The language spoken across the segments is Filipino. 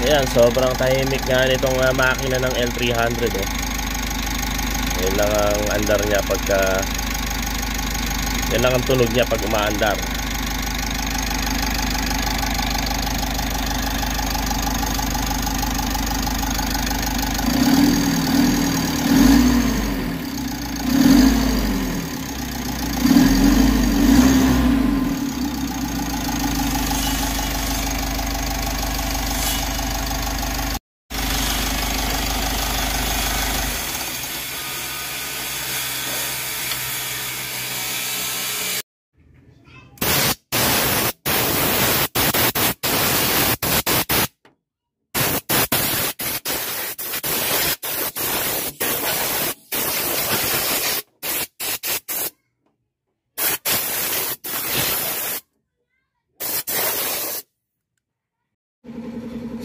Ayan, sobrang tahimik nga nitong makina ng L300 eh. Yan lang ang andar niya pagka, yan lang ang tunog niya pag umaandar.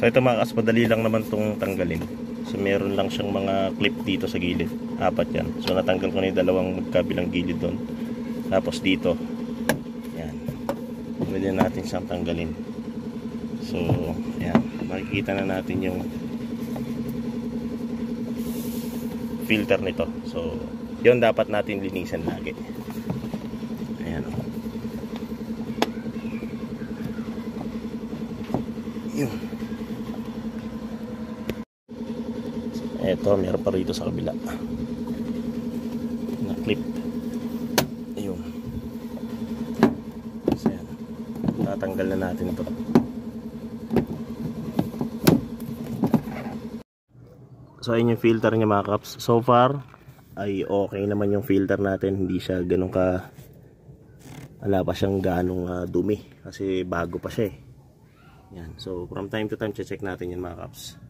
So ito mga kas, madali lang naman itong tanggalin. So meron lang siyang mga clip dito sa gilid. 4 yan. So natanggal ko na yung dalawang magkabilang gilid doon. Tapos dito. Yan. Pwede natin siyang tanggalin. So yan. Makikita na natin yung filter nito. So yun dapat natin linisan lagi. Ayan. Yun. Eto, meron pa rito sa kabila na clip. Ayun. So yan, tatanggal na natin ito. So ayun yung filter niya mga kaps. So far ay okay naman yung filter natin. Hindi siya ganun ka, wala pa siyang ganong dumi kasi bago pa siya eh. Yan. So from time to time check natin yan mga kaps.